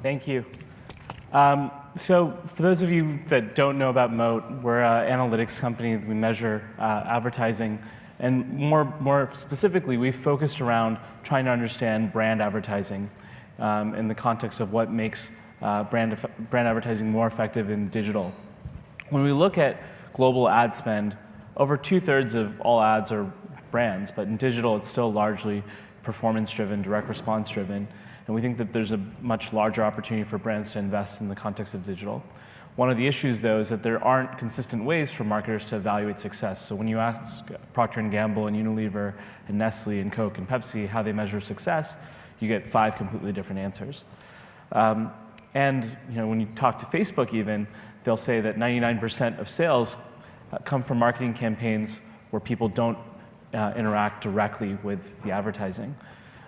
Thank you. So for those of you that don't know about MOAT, we're an analytics company. We measure advertising. And more specifically, we've focused around trying to understand brand advertising in the context of what makes brand advertising more effective in digital. When we look at global ad spend, over 2/3 of all ads are brands, but in digital it's still largely performance-driven, direct response-driven, and we think that there's a much larger opportunity for brands to invest in the context of digital. One of the issues, though, is that there aren't consistent ways for marketers to evaluate success. So when you ask Procter & Gamble and Unilever and Nestle and Coke and Pepsi how they measure success, you get 5 completely different answers. And when you talk to Facebook even, they'll say that 99% of sales come from marketing campaigns where people don't interact directly with the advertising.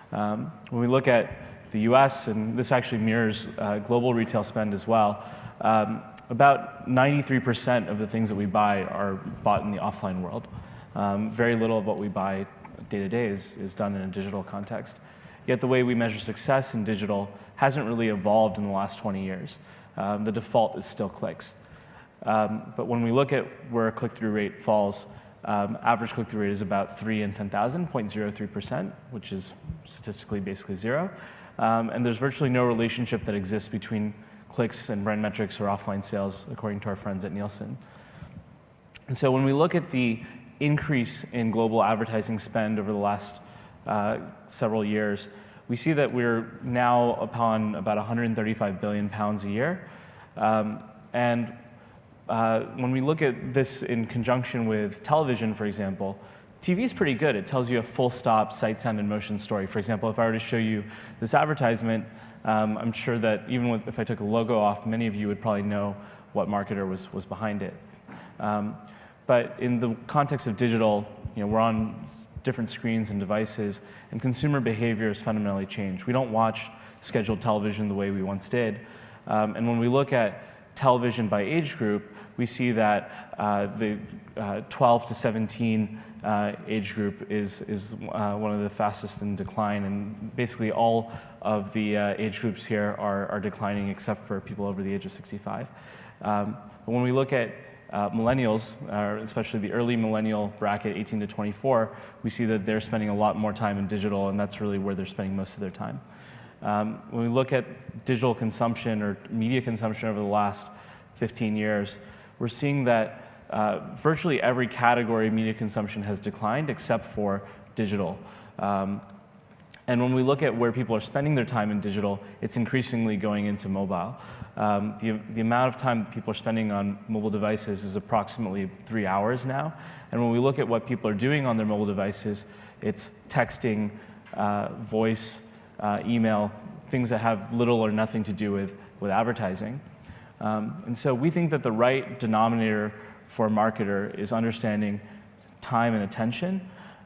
When we look at the US, and this actually mirrors global retail spend as well, about 93% of the things that we buy are bought in the offline world. Very little of what we buy day to day is done in a digital context. Yet the way we measure success in digital hasn't really evolved in the last 20 years. The default is still clicks. But when we look at where click-through rate falls, average click-through rate is about 3 in 10,000, 0.03%, which is statistically basically 0. And there's virtually no relationship that exists between clicks and brand metrics or offline sales, according to our friends at Nielsen. And so when we look at the increase in global advertising spend over the last several years, we see that we're now upon about 135 billion pounds a year. And when we look at this in conjunction with television, for example, TV is pretty good. It tells you a full stop, sight, sound, and motion story. For example, if I were to show you this advertisement, I'm sure that even if I took a logo off, many of you would probably know what marketer was behind it. But in the context of digital, we're on different screens and devices, and consumer behavior has fundamentally changed. We don't watch scheduled television the way we once did. And when we look at television by age group, we see that the 12 to 17 age group is one of the fastest in decline, and basically all of the age groups here are declining except for people over the age of 65. But when we look at millennials, especially the early millennial bracket, 18 to 24, we see that they're spending a lot more time in digital, and that's really where they're spending most of their time. When we look at digital consumption or media consumption over the last 15 years, we're seeing that virtually every category of media consumption has declined except for digital. And when we look at where people are spending their time in digital, it's increasingly going into mobile. The amount of time people are spending on mobile devices is approximately 3 hours now. And when we look at what people are doing on their mobile devices, it's texting, voice, email, things that have little or nothing to do with advertising. And so we think that the right denominator for a marketer is understanding time and attention.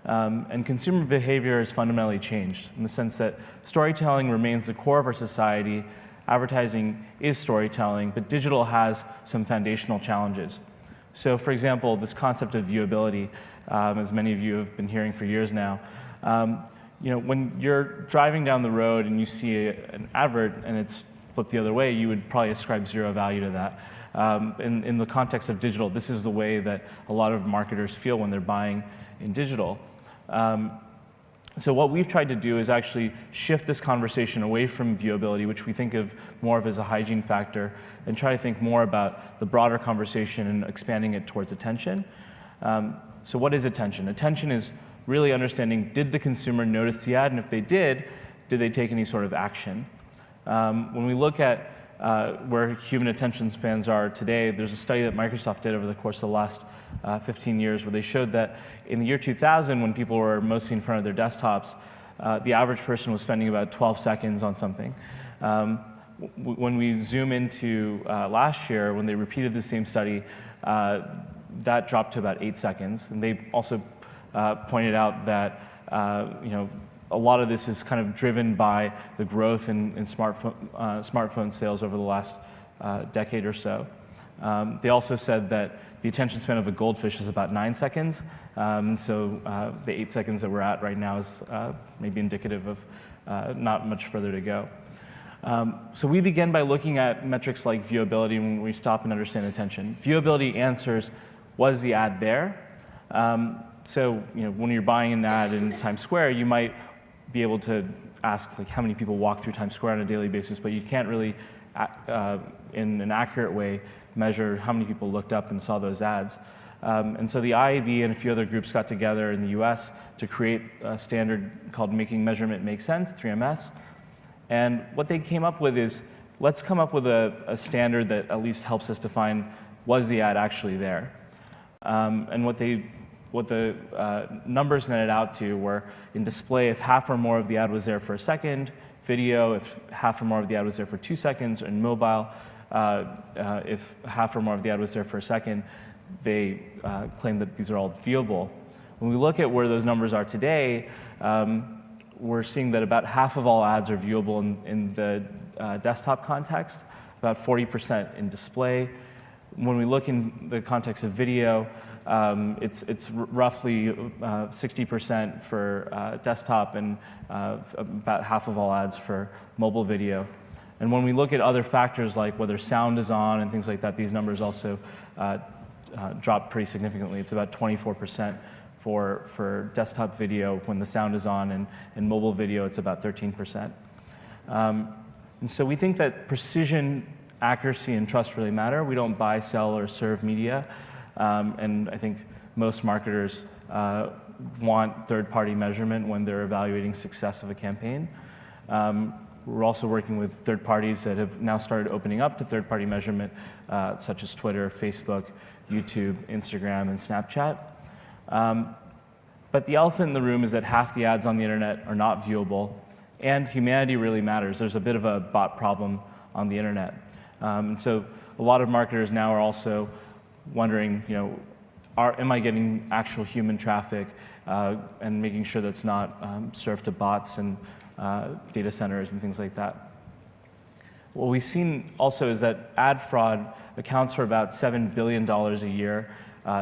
And consumer behavior has fundamentally changed in the sense that storytelling remains the core of our society. Advertising is storytelling, but digital has some foundational challenges. So for example, this concept of viewability, as many of you have been hearing for years now, when you're driving down the road and you see an advert and it's flipped the other way, you would probably ascribe 0 value to that. In the context of digital, this is the way that a lot of marketers feel when they're buying in digital. So what we've tried to do is actually shift this conversation away from viewability, which we think of more of as a hygiene factor, and try to think more about the broader conversation and expanding it towards attention. So what is attention? Attention is really understanding, did the consumer notice the ad? And if they did they take any sort of action? When we look at where human attention spans are today, there's a study that Microsoft did over the course of the last 15 years where they showed that in the year 2000, when people were mostly in front of their desktops, the average person was spending about 12 seconds on something. When we zoom into last year, when they repeated the same study, that dropped to about 8 seconds. And they also pointed out that a lot of this is kind of driven by the growth in smartphone sales over the last decade or so. They also said that the attention span of a goldfish is about 9 seconds. So the 8 seconds that we're at right now is maybe indicative of not much further to go. So we begin by looking at metrics like viewability when we stop and understand attention. Viewability answers, was the ad there? So when you're buying an ad in Times Square, you might be able to ask like how many people walk through Times Square on a daily basis, but you can't really, in an accurate way, measure how many people looked up and saw those ads. And so the IAB and a few other groups got together in the US to create a standard called Making Measurement Make Sense, 3MS. And what they came up with is, let's come up with a standard that at least helps us define, was the ad actually there? And what the numbers netted out to were, in display, if half or more of the ad was there for a second; video, if half or more of the ad was there for 2 seconds; and mobile, if half or more of the ad was there for a second. They claim that these are all viewable. When we look at where those numbers are today, we're seeing that about half of all ads are viewable in the desktop context, about 40% in display. When we look in the context of video, it's roughly 60% for desktop and about half of all ads for mobile video. And when we look at other factors like whether sound is on and things like that, these numbers also drop pretty significantly. It's about 24% for desktop video when the sound is on, and in mobile video it's about 13%. And so we think that precision, accuracy, and trust really matter. We don't buy, sell, or serve media. And I think most marketers want third-party measurement when they're evaluating success of a campaign. We're also working with third parties that have now started opening up to third-party measurement, such as Twitter, Facebook, YouTube, Instagram, and Snapchat. But the elephant in the room is that half the ads on the internet are not viewable, and humanity really matters. There's a bit of a bot problem on the internet. And so a lot of marketers now are also wondering, am I getting actual human traffic, and making sure that's not served to bots and data centers and things like that. What we've seen also is that ad fraud accounts for about $7 billion a year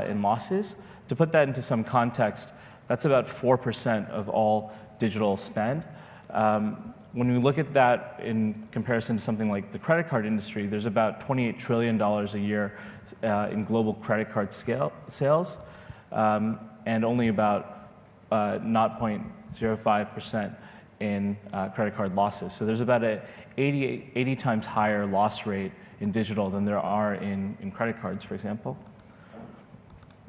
in losses. To put that into some context, that's about 4% of all digital spend. When we look at that in comparison to something like the credit card industry, there's about $28 trillion a year in global credit card sales, and only about 0.05% in credit card losses. So there's about an 80 times higher loss rate in digital than there are in credit cards, for example.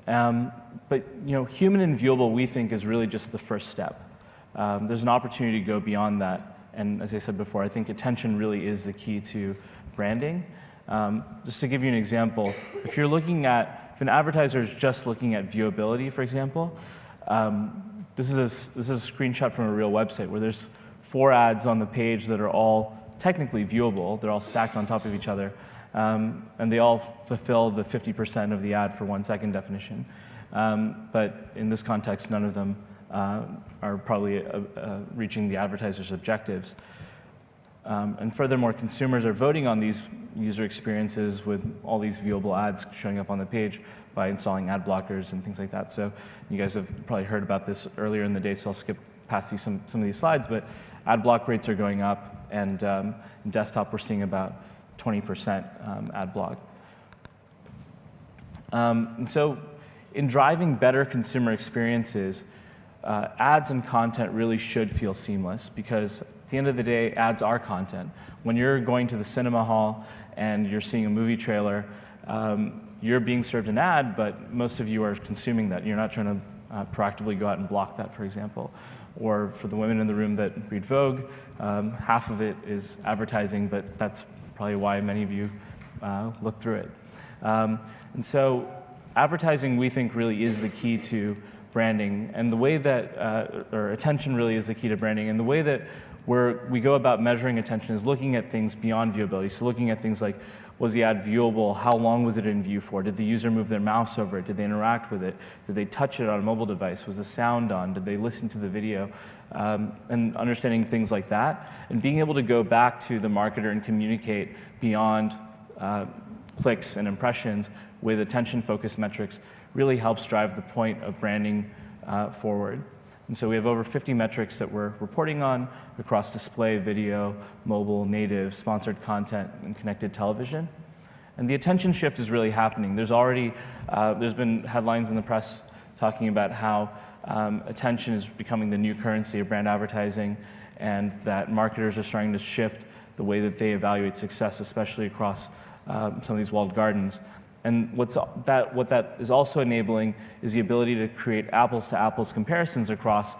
But human and viewable, we think, is really just the first step. There's an opportunity to go beyond that. And as I said before, I think attention really is the key to branding. Just to give you an example, if an advertiser is just looking at viewability, for example, this is a screenshot from a real website where there's 4 ads on the page that are all technically viewable. They're all stacked on top of each other. And they all fulfill the 50% of the ad for 1 second definition. But in this context, none of them are probably reaching the advertiser's objectives. And furthermore, consumers are voting on these user experiences with all these viewable ads showing up on the page by installing ad blockers and things like that. So you guys have probably heard about this earlier in the day, so I'll skip past some of these slides. But ad block rates are going up, and in desktop we're seeing about 20% ad block. And so in driving better consumer experiences, ads and content really should feel seamless, because at the end of the day, ads are content. When you're going to the cinema hall and you're seeing a movie trailer, you're being served an ad, but most of you are consuming that. You're not trying to proactively go out and block that, for example. Or for the women in the room that read Vogue, half of it is advertising, but that's probably why many of you look through it. And so advertising, we think, really is the key to branding, and the way that, or attention really is the key to branding, and the way that we go about measuring attention is looking at things beyond viewability. So looking at things like, was the ad viewable? How long was it in view for? Did the user move their mouse over it? Did they interact with it? Did they touch it on a mobile device? Was the sound on? Did they listen to the video? And understanding things like that, and being able to go back to the marketer and communicate beyond clicks and impressions with attention-focused metrics really helps drive the point of branding forward. And so we have over 50 metrics that we're reporting on across display, video, mobile, native, sponsored content, and connected television. And the attention shift is really happening. There's been headlines in the press talking about how attention is becoming the new currency of brand advertising, and that marketers are starting to shift the way that they evaluate success, especially across some of these walled gardens. And what that is also enabling is the ability to create apples-to-apples comparisons across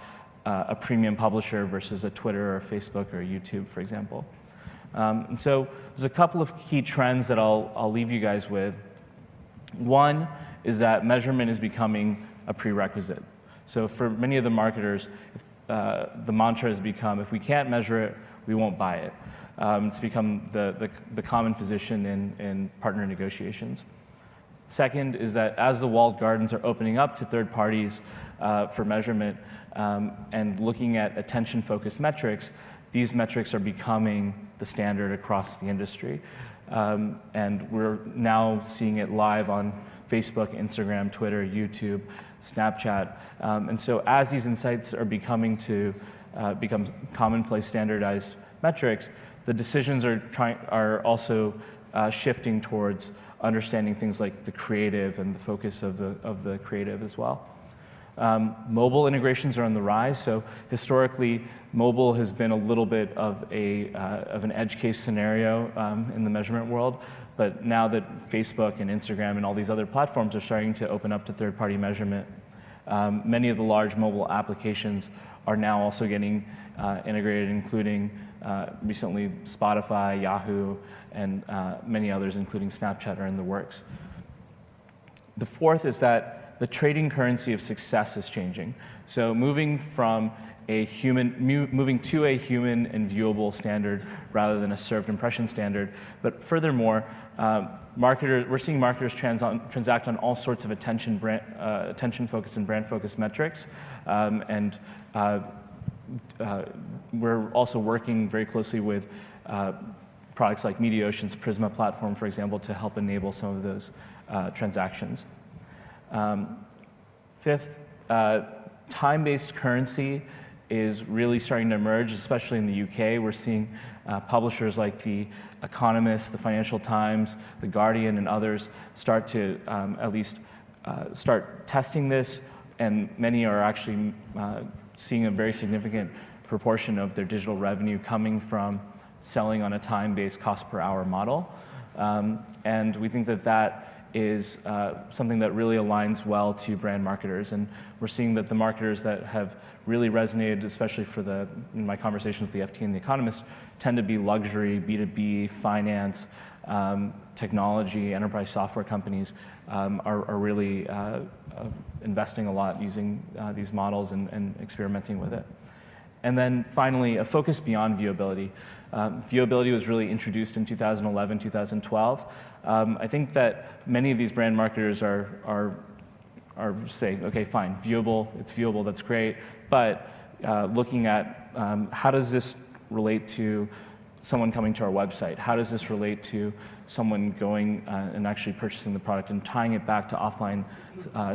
a premium publisher versus a Twitter or Facebook or YouTube, for example. And so there's a couple of key trends that I'll leave you guys with. One is that measurement is becoming a prerequisite. So for many of the marketers, the mantra has become, if we can't measure it, we won't buy it. It's become the common position in partner negotiations. Second is that as the walled gardens are opening up to third parties for measurement and looking at attention-focused metrics, these metrics are becoming the standard across the industry. And we're now seeing it live on Facebook, Instagram, Twitter, YouTube, Snapchat. And so as these insights are becoming to become commonplace standardized metrics, the decisions are also shifting towards understanding things like the creative and the focus of the creative as well. Mobile integrations are on the rise. So historically, mobile has been a little bit of an edge case scenario in the measurement world. But now that Facebook and Instagram and all these other platforms are starting to open up to third-party measurement, many of the large mobile applications are now also getting integrated, including recently Spotify, Yahoo, and many others, including Snapchat, are in the works. The fourth is that the trading currency of success is changing. So moving to a human and viewable standard rather than a served impression standard. But furthermore, we're seeing marketers transact on all sorts of attention-focused and brand-focused metrics, and we're also working very closely with products like MediaOcean's Prisma platform, for example, to help enable some of those transactions. Fifth, time-based currency is really starting to emerge, especially in the UK. We're seeing publishers like The Economist, the Financial Times, The Guardian, and others start to at least start testing this, and many are actually seeing a very significant proportion of their digital revenue coming from selling on a time-based cost-per-hour model. And we think that that is something that really aligns well to brand marketers. And we're seeing that the marketers that have really resonated, especially in my conversations with the FT and The Economist, tend to be luxury, B2B, finance, technology, enterprise software companies are really investing a lot using these models and experimenting with it. And then finally, a focus beyond viewability. Viewability was really introduced in 2011, 2012. I think that many of these brand marketers are saying, okay, fine, it's viewable, that's great, but looking at how does this relate to someone coming to our website? How does this relate to someone going and actually purchasing the product and tying it back to offline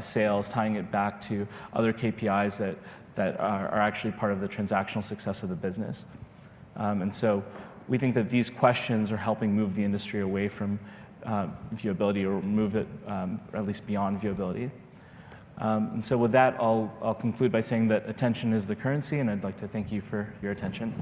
sales, tying it back to other KPIs that are actually part of the transactional success of the business? And so we think that these questions are helping move the industry away from viewability, or move it at least beyond viewability. And so with that, I'll conclude by saying that attention is the currency, and I'd like to thank you for your attention.